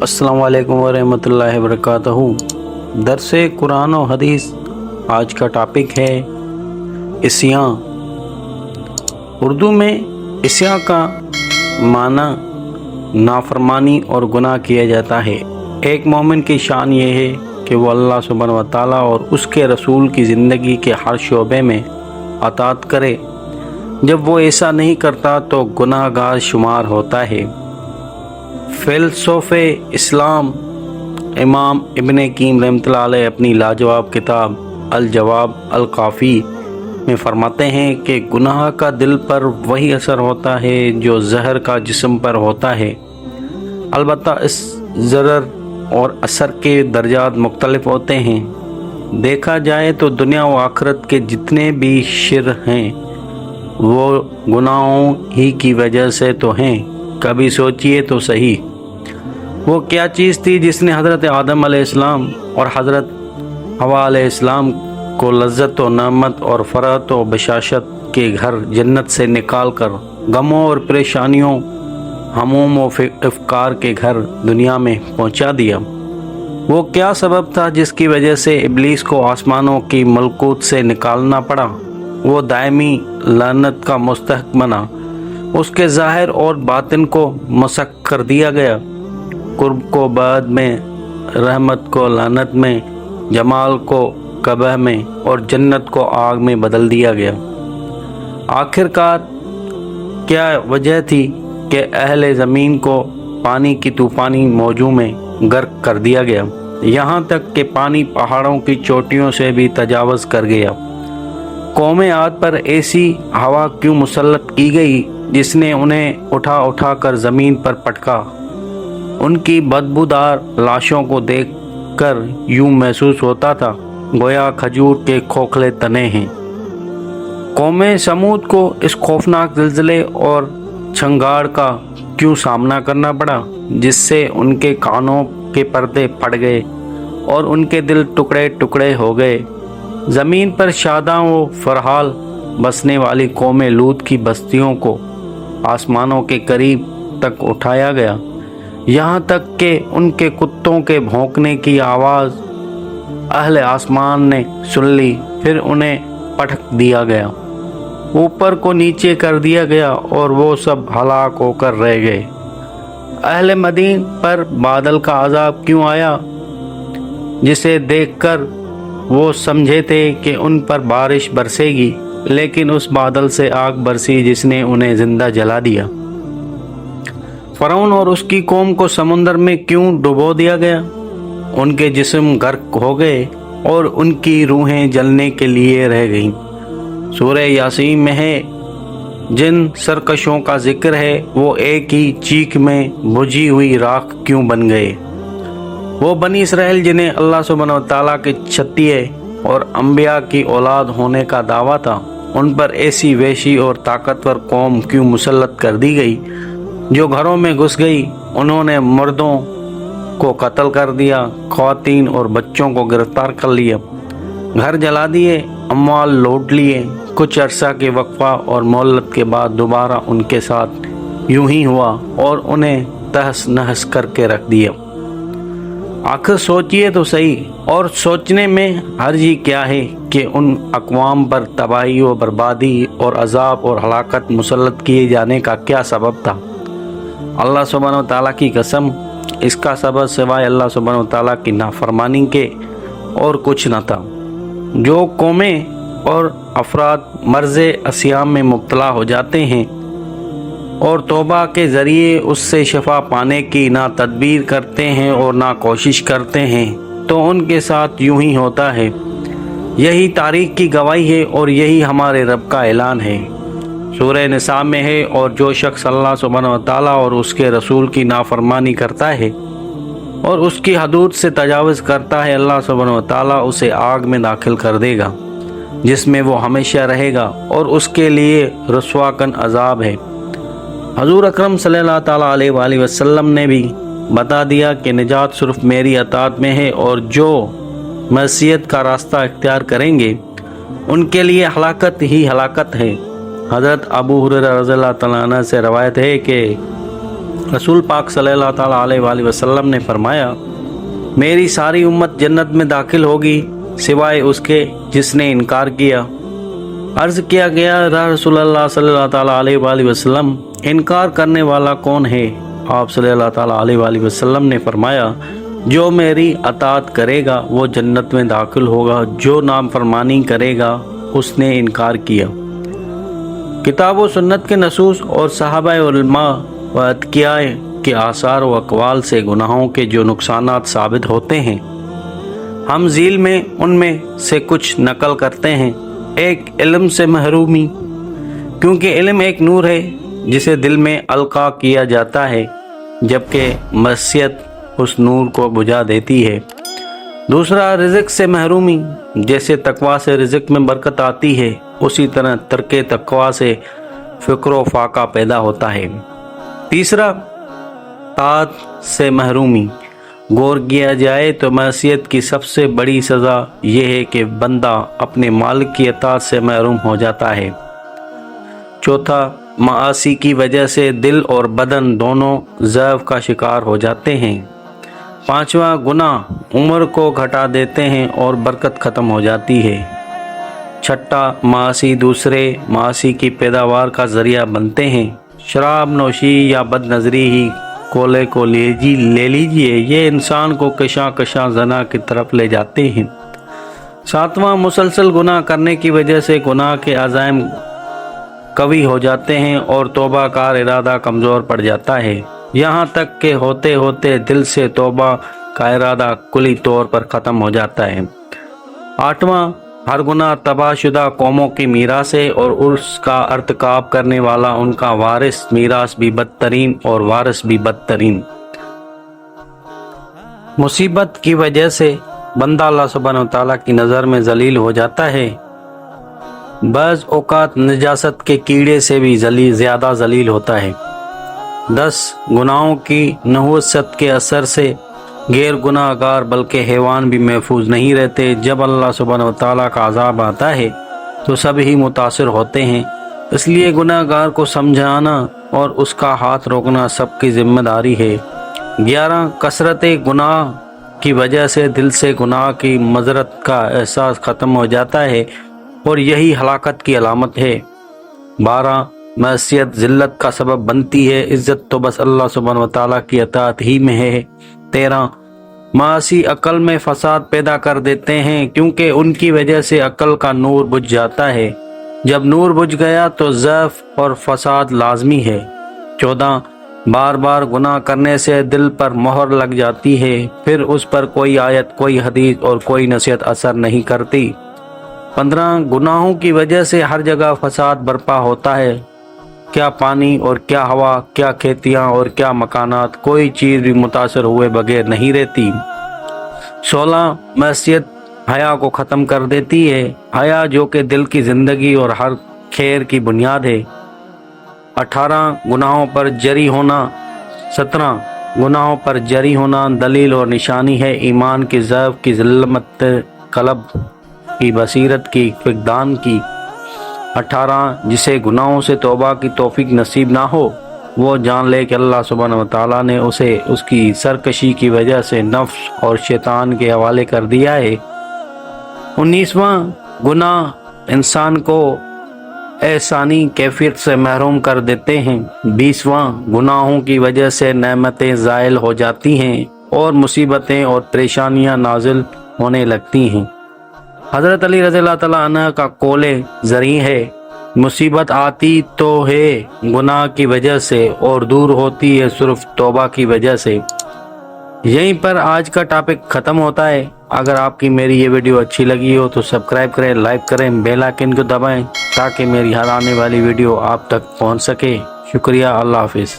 अस्सलाम वालेकुम वरहमतुल्लाहि वबरकातुहू। दरस कुरान और हदीस। आज का टॉपिक है इस्यां। उर्दू में इस्यां का माना नाफरमानी और गुनाह किया जाता है। एक मोमिन की शान ये है कि वो अल्लाह सुब्हानहू व तआला और उसके रसूल की ज़िंदगी के हर शोबे में अताअत करे। जब वो ऐसा नहीं करता तो गुनाहगार शुमार होता है। फ़िलसफ़े इस्लाम इमाम इब्न क़य्यिम रहमतुल्लाह अलैह अपनी लाजवाब किताब अल जवाब अल काफ़ी में फरमाते हैं कि गुनाह का दिल पर वही असर होता है जो जहर का जिस्म पर होता है। अलबत्ता इस ज़रर और असर के दर्जात मुख्तलिफ होते हैं। देखा जाए तो दुनिया व आखिरत के जितने भी शिर हैं वो गुनाहों ही की वजह से तो हैं। कभी सोचिए तो सही, वो क्या चीज़ थी जिसने हज़रत आदम अलैहिस्सलाम और हज़रत हवा अलैहिस्सलाम को लज्जत व नेमत और फ़रहत व बशाशत के घर जन्नत से निकाल कर गमों और परेशानियों, हमूम व इफ़्कार के घर दुनिया में पहुंचा दिया। वो क्या सबब था जिसकी वजह से इब्लीस को आसमानों की मलकूत से निकालना पड़ा। वो दायमी लानत का मुस्तहक बना। उसके ज़ाहिर और बातिन को मसक कर दिया गया। कुर्ब को बाद में, रहमत को लानत में, जमाल को कबह में और जन्नत को आग में बदल दिया गया। आखिरकार क्या वजह थी कि अहले ज़मीन को पानी की तूफ़ानी मौजों में गर्क कर दिया गया, यहाँ तक कि पानी पहाड़ों की चोटियों से भी तजावज़ कर गया। कौमे आद पर ऐसी हवा क्यों मुसल्लत की गई जिसने उन्हें उठा उठा कर ज़मीन पर पटका। उनकी बदबूदार लाशों को देखकर यूं महसूस होता था गोया खजूर के खोखले तने हैं। कौमे समूद को इस खौफनाक ज़िलज़ले और छंगाड़ का क्यों सामना करना पड़ा जिससे उनके कानों के पर्दे फट गए और उनके दिल टुकड़े टुकड़े हो गए। ज़मीन पर शादां व फरहाल बसने वाली कौमे लूत की बस्तियों को आसमानों के करीब तक उठाया गया, यहाँ तक कि उनके कुत्तों के भौंकने की आवाज़ अहले आसमान ने सुन ली। फिर उन्हें पटक दिया गया, ऊपर को नीचे कर दिया गया और वो सब हलाक होकर रह गए। अहले मदीन पर बादल का अज़ाब क्यों आया जिसे देखकर वो समझे थे कि उन पर बारिश बरसेगी, लेकिन उस बादल से आग बरसी जिसने उन्हें ज़िंदा जला दिया। फ़िरौन और उसकी कौम को समुंदर में क्यों डुबो दिया गया। उनके जिस्म गर्क हो गए और उनकी रूहें जलने के लिए रह गईं। सूरह यासीन में है जिन सरकशों का जिक्र है वो एक ही चीख में बुझी हुई राख क्यों बन गए। वो बनी इसराइल जिन्हें अल्लाह सुब्हानहू व तआला के छत्तीए और अम्बिया की औलाद होने का दावा था, उन पर ऐसी वहशी और ताकतवर कौम क्यों मुसल्लत कर दी गई जो घरों में घुस गई। उन्होंने मर्दों को कत्ल कर दिया, ख़वातीन और बच्चों को गिरफ्तार कर लिया, घर जला दिए, अम्वाल लूट लिए। कुछ अरसा के वक्फा और मोहलत के बाद दोबारा उनके साथ यूं ही हुआ और उन्हें तहस नहस करके रख दिया। आखिर सोचिए तो सही, और सोचने में हर्जी क्या है कि उन अक़वाम पर तबाही व बर्बादी और अज़ाब और हलाकत मुसल्लत किए जाने का क्या सबब था। अल्लाह सुब्हानहू व तआला की कसम, इसका सबब सिवाय अल्लाह सुब्हानहू व तआला की नाफरमानी के और कुछ न था। जो कौमें और अफराद मर्ज़ अस्याम में मुब्तला हो जाते हैं और तौबा के ज़रिए उससे शफा पाने की ना तदबीर करते हैं और ना कोशिश करते हैं तो उनके साथ यूं ही होता है। यही तारीख़ की गवाही है और यही हमारे रब का ऐलान है। सूरह निसा में है, और जो शख्स अल्लाह सुब्हानहू व तआला और उसके रसूल की नाफरमानी करता है और उसकी हदूद से तजावज़ करता है, अल्लाह सुब्हानहू व तआला उसे आग में दाखिल कर देगा जिसमें वो हमेशा रहेगा और उसके लिए रुस्वाकन अज़ाब है। हजूर अकरम सल्लल्लाहु ताला अलैहि वसल्लम ने भी बता दिया कि निजात सिर्फ मेरी अताअत में है और जो मसीयत का रास्ता इख्तियार करेंगे उनके लिए हलाकत ही हलाकत है। हज़रत अबू हुरैरा रज़ियल्लाहु तआला अन्हु से रवायत है कि रसूल पाक सल्लल्लाहु ताला अलैहि वसल्लम ने फरमाया, मेरी सारी उम्मत जन्नत में दाखिल होगी सिवाय उसके जिसने इनकार किया। अर्ज़ किया गया, या रसूलल्लाह सल्लल्लाहु ताला अलैहि वसल्लम, इनकार करने वाला कौन है? आप सल्लल्लाहु ताला अलैहि वसल्लम ने फरमाया, जो मेरी अताअत करेगा वो जन्नत में दाखिल होगा, जो नाफरमानी करेगा उसने इनकार किया। किताब व सुन्नत के नसूस और सहाबा उलमा व अतकिया के आसार व अक़वाल से गुनाहों के जो नुकसानात साबित होते हैं, हम झील में उनमें से कुछ नकल करते हैं। एक, इल्म से महरूमी, क्योंकि इल्म एक नूर है जिसे दिल में अलका किया जाता है, जबकि मस्सियत उस नूर को बुझा देती है। दूसरा, रिज़्क़ से महरूमी, जैसे तकवा से रिज़्क़ में बरकत आती है, उसी तरह तर्के तकवा से फ़िक्र व फाका पैदा होता है। तीसरा, ताअत से महरूमी, गौर किया जाए तो मअसियत की सबसे बड़ी सज़ा यह है कि बंदा अपने मालिक की अताअत से महरूम हो जाता है। चौथा, मासी की वजह से दिल और बदन दोनों ज़ैफ़ का शिकार हो जाते हैं। पांचवा, गुनाह उम्र को घटा देते हैं और बरकत ख़त्म हो जाती है। छठा, मासी दूसरे मासी की पैदावार का ज़रिया बनते हैं। शराब नोशी या बदनज़री ही कोले को ले लीजिए, ये इंसान को कशा कशा ज़ना की तरफ ले जाते हैं। सातवां, मुसलसल गुनाह करने की वजह से गुनाह के अज़ाइम कवी हो जाते हैं और तौबा कार इरादा कमज़ोर पड़ जाता है, यहाँ तक कि होते होते दिल से तौबा का इरादा कुली तौर पर ख़त्म हो जाता है। आठवां, हर गुनाह तबाहशुदा कौमों की मीरास है और उसका अर्तकाब करने वाला उनका वारिस मीरास भी बदतरीन और वारिस भी बदतरीन। मुसीबत की वजह से बंदा अल्लाह सुब्हानहू तआला की नज़र में जलील हो जाता है। बाज़ औक़ात नजासत के कीड़े से भी ज़्यादा जलील होता है। 10, गुनाहों की नहुसत के असर से गैर गुनाहगार बल्कि हैवान भी महफूज नहीं रहते। जब अल्लाह सुब्हानहू व तआला का अज़ाब आता है तो सब ही मुतासिर होते हैं, इसलिए गुनाहगार को समझाना और उसका हाथ रोकना सबकी जिम्मेदारी है। 11, कसरत गुनाह की वजह से दिल से गुनाह की मज़रत का एहसास ख़त्म हो जाता है और यही हलाकत की अलामत है। 12, मअसियत ज़िल्लत का सबब बनती है, इज़्ज़त तो बस अल्लाह सुब्हानहू व तआला की अताअत ही में है। 13, मासी अक्ल में फसाद पैदा कर देते हैं, क्योंकि उनकी वजह से अक्ल का नूर बुझ जाता है। जब नूर बुझ गया तो ज़ैफ़ और फसाद लाजमी है। 14, बार बार गुनाह करने से दिल पर मोहर लग जाती है, फिर उस पर कोई आयत, कोई हदीस और कोई नसीहत असर नहीं करती। 15, गुनाहों की वजह से हर जगह फसाद बर्पा होता है, क्या पानी और क्या हवा, क्या खेतियाँ और क्या मकानात, कोई चीज़ भी मुतासर हुए बगैर नहीं रहती। 16, मअसियत हया को ख़त्म कर देती है, हया जो कि दिल की ज़िंदगी और हर खैर की बुनियाद है। 18, गुनाहों पर जरी होना। 17, गुनाहों पर जरी होना दलील और निशानी है ईमान की ज़ैफ़ की ज़िल्लत कलब की बसीरत की फ़िक़दान की। 18, जिसे गुनाहों से तौबा की तौफीक नसीब ना हो वो जान ले कि अल्लाह सुब्हानहू व तआला ने उसे उसकी सरकशी की वजह से नफ्स और शैतान के हवाले कर दिया है। 19वां, गुनाह इंसान को एहसानी कैफियत से महरूम कर देते हैं। 20वां, गुनाहों की वजह से नेमतें ज़ायल हो जाती हैं और मुसीबतें और परेशानियां नाजिल होने लगती हैं। हज़रत अली रज़ियल्लाहु तआला अन्हु का कौले ज़री है, मुसीबत आती तो है गुनाह की वजह से और दूर होती है सिर्फ तौबा की वजह से। यहीं पर आज का टॉपिक ख़त्म होता है। अगर आपकी मेरी ये वीडियो अच्छी लगी हो तो सब्सक्राइब करें, लाइक करें, बेल आइकन को दबाएं ताकि मेरी हर आने वाली वीडियो आप तक पहुंच सके। शुक्रिया, अल्लाह हाफिज़।